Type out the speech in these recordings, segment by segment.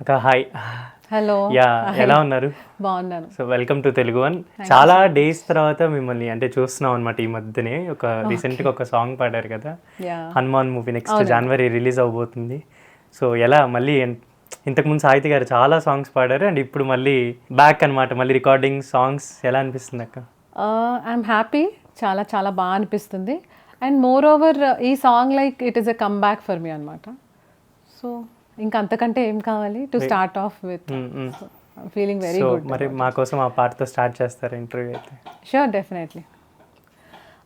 అక్క hi. Hello. Yeah, ఎలా ఉన్నారు? బాగున్నాను. So welcome to Telugu one. చాలా డేస్ తర్వాత మిమ్మల్ని అంటే చూస్తున్నాం అనమాట. ఈ మధ్యనే రీసెంట్గా ఒక సాంగ్ పాడారు కదా, హనుమాన్ మూవీ నెక్స్ట్ జనవరి రిలీజ్ అవబోతుంది. సో ఎలా మళ్ళీ ఇంతకుముందు సాహితీ గారు చాలా సాంగ్స్ పాడారు అండ్ ఇప్పుడు మళ్ళీ బ్యాక్ అనమాట, మళ్ళీ రికార్డింగ్ సాంగ్స్. ఎలా అనిపిస్తుంది అక్క? ఐఎమ్ హ్యాపీ, చాలా చాలా బాగా అనిపిస్తుంది. అండ్ మోర్ ఓవర్ ఈ song like it is a come back for me అనమాట. సో ఇంకా అంతకంటే ఏం కావాలి to start of with. Feeling very good. మరి మా కోసం ఆ పాటతో స్టార్ట్ చేస్తారు ఇంటర్వ్యూ అయితే? Sure, definitely.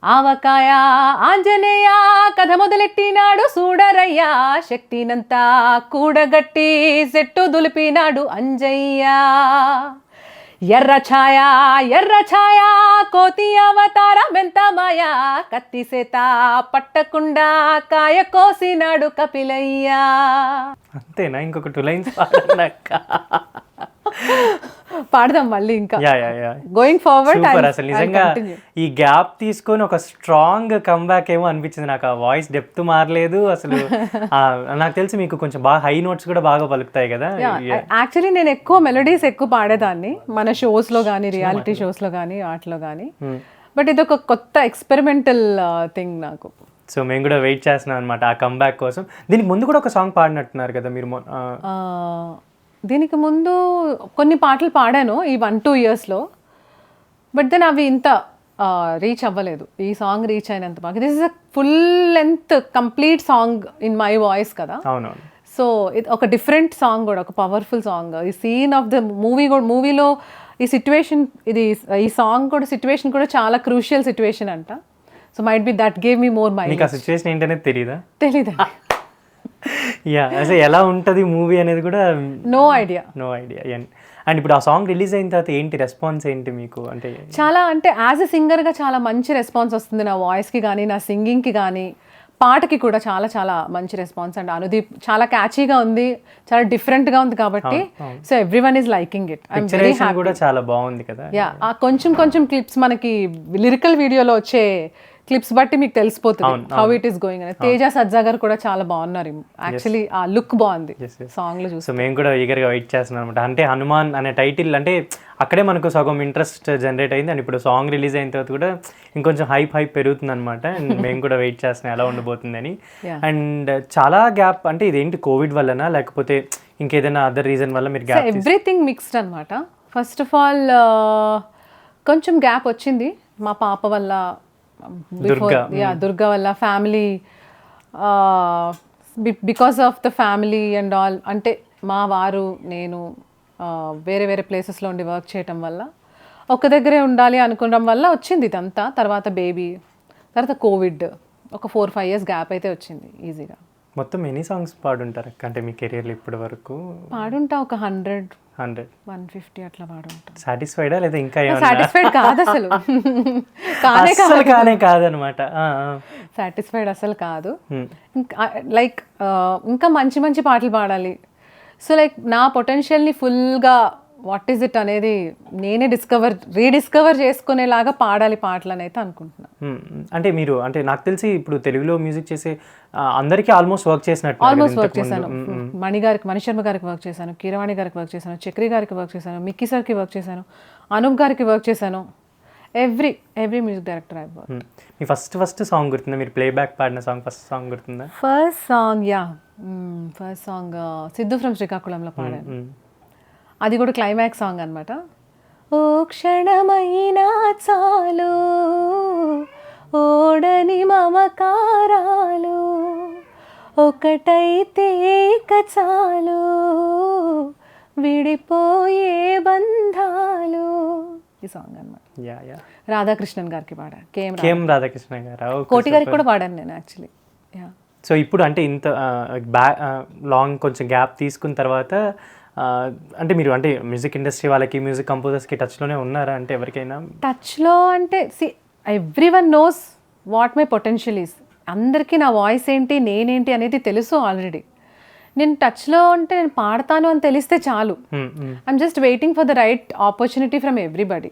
ఆవకాయ ఆంజనేయ కథ మొదలెట్టినాడు చూడరయ్యా, శక్తినంతా కూడగట్టి సెట్టు దులిపినాడు అంజయ్య. ఎర్ర ఛాయ కోతి అవతార మెంత మాయా, కత్తి సేత పట్టకుండా కాయ కోసినాడు కపిలయ్యా. అంతేనా? ఇంకొక 2 లైన్స్ పాడక్క. పాడదాం మళ్ళీ ఇంకా గోయింగ్ ఫార్వర్డ్. అసలు నిజంగా ఈ గ్యాప్ తీసుకొని ఒక స్ట్రాంగ్ కమ్బ్యాక్ ఏమో అనిపించింది నాకు. ఆ వాయిస్ డెప్త్ మారలేదు అసలు. నాకు తెలిసి మీకు కొంచెం బాగా హై నోట్స్ కూడా బాగా పలుకుతాయి కదా. యాక్చువల్లీ నేను ఎక్కువ మెలోడీస్ ఎక్కువ పాడేదాన్ని మన షోస్ లో కానీ, రియాలిటీ షోస్ లో కానీ, వాటిలో కానీ. బట్ ఇది ఒక కొత్త ఎక్స్పెరిమెంటల్ థింగ్ నాకు. సో మేము కూడా వెయిట్ చేస్తున్నాం అనమాట ఆ కమ్బ్యాక్ కోసం. దీనికి ముందు కూడా ఒక సాంగ్ పాడినట్టున్నారు కదా మీరు? దీనికి ముందు కొన్ని పాటలు పాడాను ఈ 1-2 ఇయర్స్లో. బట్ దెన్ అవి ఇంత రీచ్ అవ్వలేదు. ఈ సాంగ్ రీచ్ అయినంత బాగా. This is a full length complete song in my voice కదా. అవునవును. సో ఇది ఒక డిఫరెంట్ సాంగ్ కూడా, ఒక పవర్ఫుల్ సాంగ్. ఈ సీన్ ఆఫ్ ద మూవీ కూడా, మూవీలో ఈ సిచ్యువేషన్, ఈ సాంగ్ కూడా సిచ్యువేషన్ కూడా చాలా క్రూషియల్ సిచ్యువేషన్ అంట. So might be that gave me more mind. మీకు ఆ సిచ్యువేషన్ ఏంటనేది తెలీదా? తెలీదా? యా, అసలు ఎలా ఉంటుంది మూవీ అనేది కూడా నో ఐడియా. అండ్ ఇప్పుడు ఆ సాంగ్ రిలీజ్ అయిన తర్వాత ఏంటి రెస్పాన్స్ ఏంటి మీకు? అంటే చాలా, అంటే యాజ్ ఎ సింగర్గా చాలా మంచి రెస్పాన్స్ వస్తుంది నా వాయిస్కి కానీ, నా సింగింగ్కి కానీ, పాటకి కూడా చాలా చాలా మంచి రెస్పాన్స్. అండ్ అనుదీప్ చాలా క్యాచీగా ఉంది, చాలా డిఫరెంట్గా ఉంది కాబట్టి so everyone is liking it. I'm very happy. కూడా చాలా బాగుంది కదా. యా, ఆ కొంచెం క్లిప్స్ మనకి లిరికల్ వీడియోలో వచ్చే క్లిప్స్ బట్టి మీకు తెలిసిపోతుంది హౌ ఇట్ ఈస్ గోయింగ్ అని. తేజ సజ్జా గారు కూడా చాలా బాగున్నారు. యాక్చువల్లీ ఆ లుక్ బాగుంది సాంగ్ లో చూసి. సో మేము కూడా ఈగర్గా వెయిట్ చేస్తున్నాం అనమాట. అంటే హనుమాన్ అనే టైటిల్ అంటే అక్కడే మనకు సగం ఇంట్రెస్ట్ జనరేట్ అయింది. అండ్ ఇప్పుడు సాంగ్ రిలీజ్ అయిన తర్వాత కూడా ఇంకొంచెం హైప్ పెరుగుతుంది అనమాట. అండ్ మేము కూడా వెయిట్ చేస్తున్నాం ఎలా ఉండబోతుందని. అండ్ చాలా గ్యాప్, అంటే ఇదేంటి కోవిడ్ వల్లనా లేకపోతే ఇంకేదైనా అదర్ రీజన్ వల్ల మీరు గ్యాప్? ఎవ్రీథింగ్ మిక్స్డ్ అనమాట. ఫస్ట్ ఆఫ్ ఆల్ కొంచెం గ్యాప్ వచ్చింది మా పాప వల్ల, దుర్గా వల్ల, family, because of the family and all. అంటే మా వారు, నేను వేరే వేరే ప్లేసెస్లో ఉండి వర్క్ చేయటం వల్ల, ఒక దగ్గరే ఉండాలి అనుకోవడం వల్ల వచ్చింది ఇదంతా. తర్వాత బేబీ, తర్వాత కోవిడ్, ఒక 4-5 ఇయర్స్ గ్యాప్ అయితే వచ్చింది ఈజీగా. మొత్తం ఎన్ని సాంగ్స్ పాడుంటారు అంటే మీ కెరియర్లో ఇప్పటి వరకు? పాడుంటా ఒక 100-150 అట్లా పాడుంటా. సాటిస్ఫైడా లేదా ఇంకా సాటిస్ఫైడ్ కాదు అసలు. కానే కాదనమాట. సాటిస్ఫైడ్ అసలు కాదు. లైక్ ఇంకా మంచి మంచి పాటలు పాడాలి. సో లైక్ నా పొటెన్షియల్ని ఫుల్గా వాట్ ఈస్ ఇట్ అనేది నేనే రీడిస్కవర్ చేసుకునేలాగా పాడాలి పాటలు అని అయితే అనుకుంటున్నాను. అంటే మీరు, అంటే నాకు తెలిసి ఇప్పుడు తెలుగులో మ్యూజిక్ చేసే అందరికీ ఆల్మోస్ట్ వర్క్ చేసినట్టు. ఆల్మోస్ట్ వర్క్ చేశాను. మణిశర్మ గారికి వర్క్ చేశాను, కీరవాణి గారికి వర్క్ చేశాను, చక్రి గారికి వర్క్ చేశాను, మిక్కీ సార్కి వర్క్ చేశాను, అనూప్ గారికి వర్క్ చేశాను. Every music director I work. Me first song గుర్తుందా? మీరు ప్లేబ్యాక్ పాడిన సాంగ్ ఫస్ట్ సాంగ్ గుర్తుందా? ఫస్ట్ సాంగ్ సిద్ధు ఫ్రమ్ శ్రీకాకుళంలో పాడాను. అది కూడా క్లైమాక్స్ సాంగ్ అనమాట. ఓ క్షణమైనా చాలు ఓడని మమకారాలు, ఒకటైతే చాలు విడిపోయే బంధాలు, ఈ సాంగ్ అనమాట. రాధాకృష్ణన్ గారికి పాడాను. కేఎం రాధాకృష్ణ గారు. కోటి గారికి కూడా పాడాను నేను యాక్చువల్లీ. సో ఇప్పుడు అంటే ఇంత లాంగ్ కొంచెం గ్యాప్ తీసుకున్న తర్వాత అంటే మీరు అంటే మ్యూజిక్ ఇండస్ట్రీ వాళ్ళకి, మ్యూజిక్ కంపోజర్స్కి టచ్లోనే ఉన్నారా? అంటే ఎవరికైనా టచ్లో అంటే everyone knows what my potential is. అందరికీ నా వాయిస్ ఏంటి, నేనేంటి అనేది తెలుసు ఆల్రెడీ. నేను టచ్లో అంటే నేను పాడతాను అని తెలిస్తే చాలు. I'm just waiting for the right opportunity from everybody.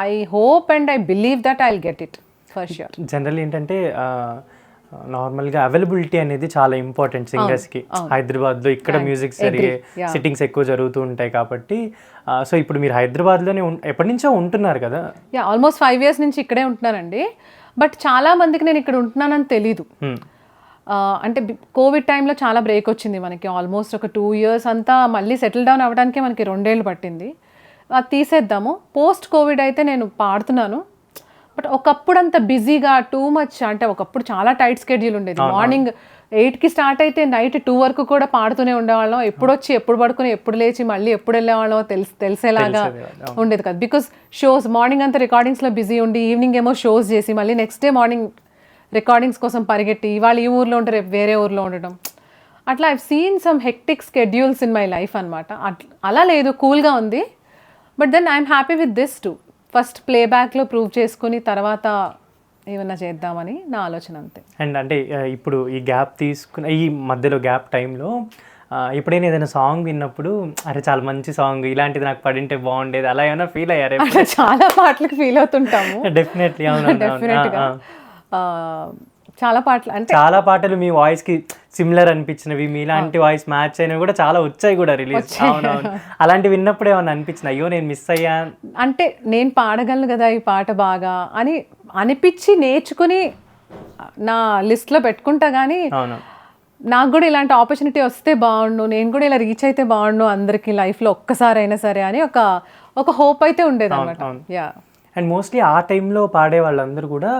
I hope and I believe that I will get it for sure. General ఏంటంటే నార్మల్గా అవైలబిలిటీ అనేది చాలా ఇంపార్టెంట్ సింగర్స్కి. హైదరాబాద్లో ఇక్కడ మ్యూజిక్ జరిగే సిట్టింగ్స్ ఎక్కువ జరుగుతూ ఉంటాయి కాబట్టి. సో ఇప్పుడు మీరు హైదరాబాద్లోనే ఎప్పటి నుంచో ఉంటున్నారు కదా? ఆల్మోస్ట్ 5 years నుంచి ఇక్కడే ఉంటున్నానండి. బట్ చాలా మందికి నేను ఇక్కడ ఉంటున్నానని తెలీదు. అంటే కోవిడ్ టైంలో చాలా బ్రేక్ వచ్చింది మనకి. ఆల్మోస్ట్ ఒక 2 years అంతా మళ్ళీ సెటిల్ డౌన్ అవ్వడానికే మనకి 2 ఏళ్ళు పట్టింది. అది తీసేద్దాము. పోస్ట్ కోవిడ్ అయితే నేను పాడుతున్నాను. బట్ ఒకప్పుడు అంత బిజీగా టూ మచ్, అంటే ఒకప్పుడు చాలా టైట్ స్కెడ్యూల్ ఉండేది. మార్నింగ్ 8కి స్టార్ట్ అయితే నైట్ 2 వరకు కూడా పాడుతూనే ఉండేవాళ్ళం. ఎప్పుడు వచ్చి ఎప్పుడు పడుకుని ఎప్పుడు లేచి మళ్ళీ ఎప్పుడు వెళ్ళేవాళ్ళం తెలిసేలాగా ఉండేది కదా. బికాస్ షోస్ మార్నింగ్ అంతా రికార్డింగ్స్లో బిజీ ఉండి ఈవినింగ్ ఏమో షోస్ చేసి మళ్ళీ నెక్స్ట్ డే మార్నింగ్ రికార్డింగ్స్ కోసం పరిగెట్టి ఇవాళ ఈ ఊర్లో ఉంటే రేపు వేరే ఊర్లో ఉండడం. అట్లా I've seen some hectic schedules in my life అనమాట. అలా లేదు, కూల్గా ఉంది. But then I'm happy with this too. First ప్లేబ్యాక్లో ప్రూవ్ చేసుకుని తర్వాత ఏమన్నా చేద్దామని నా ఆలోచన, అంతే. అండ్ అంటే ఇప్పుడు ఈ గ్యాప్ తీసుకున్న ఈ మధ్యలో గ్యాప్ టైంలో ఎప్పుడైనా ఏదైనా సాంగ్ విన్నప్పుడు అరే చాలా మంచి సాంగ్, ఇలాంటిది నాకు పడింటే బాగుండేది, అలా ఏమైనా ఫీల్ అయ్యారు? చాలా పాటలకు ఫీల్ అవుతుంటాము. డెఫినెట్లీ. డెఫినెట్గా చాలా పాటలు, అంటే చాలా పాటలు మీ వాయిస్ కి సిమిలర్ అనిపించినవి, మీలాంటి వాయిస్ మ్యాచ్ అయినవి కూడా చాలా వచ్చాయి కూడా రిలీజ్. అవునవును. అలాంటివి విన్నప్పుడు ఏమన్నా అనిపించింది అయ్యో నేను మిస్ అయ్యా, అంటే నేను పాడగలను కదా ఈ పాట బాగా అని అనిపించి నేర్చుకుని నా లిస్ట్లో పెట్టుకుంటా. కానీ నాకు కూడా ఇలాంటి ఆపర్చునిటీ వస్తే బాగుండు, నేను కూడా ఇలా రీచ్ అయితే బాగుండు అందరికి లైఫ్లో ఒక్కసారైనా సరే అని ఒక హోప్ అయితే ఉండేది అనమాట. అండ్ మోస్ట్లీ ఆ టైంలో పాడే వాళ్ళందరూ కూడా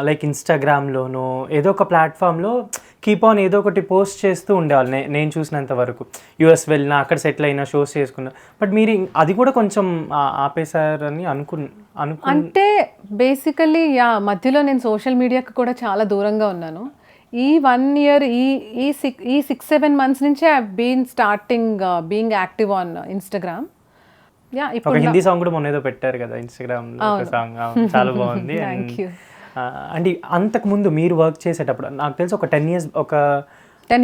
లైక్ ఇన్స్టాగ్రామ్లోనో ఏదో ఒక ప్లాట్ఫామ్లో కీప్ ఆన్ ఏదో ఒకటి పోస్ట్ చేస్తూ ఉండేవాళ్ళు. నేను చూసినంత వరకు యూఎస్ వెళ్ళినా అక్కడ సెటిల్ అయినా షోస్ చేసుకున్నా. బట్ మీరు అది కూడా కొంచెం ఆపేశారని అంటే బేసికలీ మధ్యలో నేను సోషల్ మీడియాకి కూడా చాలా దూరంగా ఉన్నాను. ఈ 1 year ఈ 6-7 months నుంచే I been starting being active on Instagram. ఒక హిందీ సాంగ్ కూడా మొన్న ఏదో పెట్టారు కదా ఇన్స్టాగ్రామ్లో, ఒక సాంగ్ చాలా బాగుంది. అంటే అంతకు ముందు మీరు వర్క్ చేసేటప్పుడు నాకు తెలిసి ఒక 10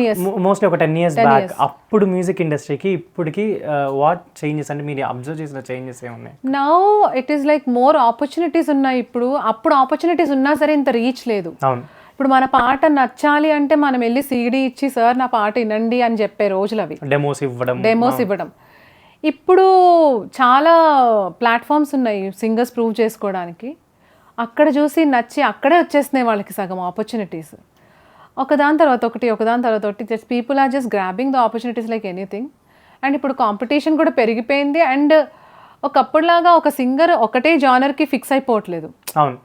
years మోస్ట్లీ ఒక 10 years బ్యాక్ అప్పుడు మ్యూజిక్ ఇండస్ట్రీకి ఇప్పటికి వాట్ చేంజెస్, అంటే మీరు అబ్జర్వ్ చేసిన చేంజెస్ ఏమున్నాయి? Now it is like more opportunities ఉన్నాయి ఇప్పుడు. అప్పుడు ఆపర్చునిటీస్ ఉన్నా సరే ఇంత రీచ్ లేదు. అవును. ఇప్పుడు మన పాట నచ్చాలి అంటే మనం వెళ్ళి సీడీ ఇచ్చి సార్ నా పాట వినండి అని చెప్పే రోజులు అవి. డెమోస్ ఇవ్వడం. ఇప్పుడు చాలా ప్లాట్ఫామ్స్ ఉన్నాయి సింగర్స్ ప్రూవ్ చేసుకోవడానికి. అక్కడ చూసి నచ్చి అక్కడే వచ్చేస్తున్నాయి వాళ్ళకి సగం ఆపర్చునిటీస్. ఒకదాని తర్వాత ఒకటి just people are just grabbing the opportunities like anything. And ఇప్పుడు కాంపిటీషన్ కూడా పెరిగిపోయింది. అండ్ ఒకప్పుడులాగా ఒక సింగర్ ఒకటే జానర్కి ఫిక్స్ అయిపోవట్లేదు. అవును.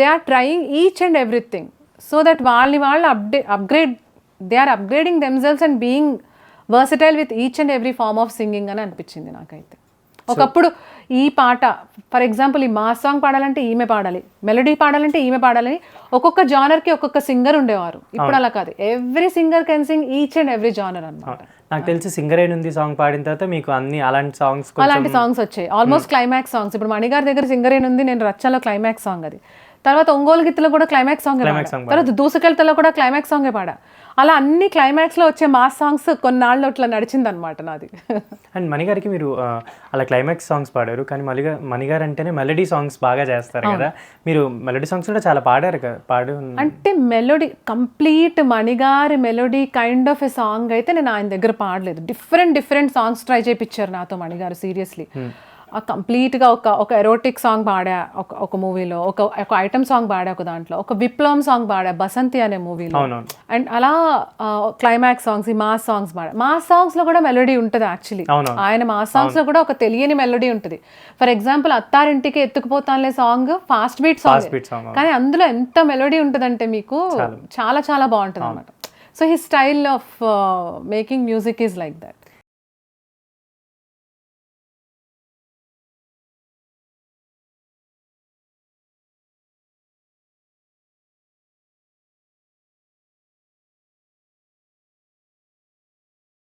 They are trying each and everything so that వాళ్ళు they are upgrading themselves and being versatile with each and every form of singing అని అనిపించింది నాకైతే. ఒకప్పుడు ఈ పాట ఫర్ ఎగ్జాంపుల్ ఈ మాస్ సాంగ్ పాడాలంటే ఈమె పాడాలి, మెలోడీ పాడాలంటే ఈమె పాడాలని ఒక్కొక్క జానర్కి ఒక్కొక్క సింగర్ ఉండేవారు. ఇప్పుడు అలా కాదు, every singer can sing each and every genre అన్నమాట. నాకు తెలిసి సింగర్ అయినుంది సాంగ్ పాడిన తర్వాత మీకు అన్ని అలాంటి సాంగ్స్ వచ్చాయి. Almost climax songs. ఇప్పుడు మణిగారి దగ్గర సింగర్ అయినుంది, నేను రచ్చలో క్లైమాక్స్ సాంగ్ అది. తర్వాత ఒంగోలు గిత్తలో కూడా క్లైమాక్స్ సాంగ్, తర్వాత దూసుకెళ్తలో కూడా క్లైమాక్స్ సాంగే పాడా. అలా అన్ని క్లైమాక్స్లో వచ్చే మాస్ సాంగ్స్ కొన్నాళ్ళు అట్లా నడిచిందనమాట నాది. అండ్ మణిగారికి మీరు అలా క్లైమాక్స్ సాంగ్స్ పాడారు, కానీ మణిగారు అంటేనే మెలడీ సాంగ్స్ బాగా చేస్తారు కదా. మీరు మెలడీ సాంగ్స్ కూడా చాలా పాడారు కదా. అంటే మెలోడీ కంప్లీట్ మణిగారి melody kind of a song అయితే నేను ఆయన దగ్గర పాడలేదు. డిఫరెంట్ సాంగ్స్ ట్రై చేయించారు నాతో మణిగారు సీరియస్లీ. కంప్లీట్గా ఒక ఎరోటిక్ సాంగ్ పాడా ఒక మూవీలో, ఒక ఐటమ్ సాంగ్ పాడా ఒక దాంట్లో, ఒక విప్లవం సాంగ్ పాడా బసంతి అనే మూవీలో. అండ్ అలా క్లైమాక్స్ సాంగ్స్, ఈ మాస్ సాంగ్స్ పాడా. మాస్ సాంగ్స్లో కూడా మెలోడీ ఉంటుంది యాక్చువల్లీ. ఆయన మాస్ సాంగ్స్లో కూడా ఒక తెలియని మెలోడీ ఉంటుంది. ఫర్ ఎగ్జాంపుల్ అత్తారింటికి ఎత్తుకుపోతానులే సాంగ్ ఫాస్ట్ బీట్ సాంగ్, కానీ అందులో ఎంత మెలోడీ ఉంటుందంటే మీకు చాలా చాలా బాగుంటుంది అనమాట. So he style of making music is like that.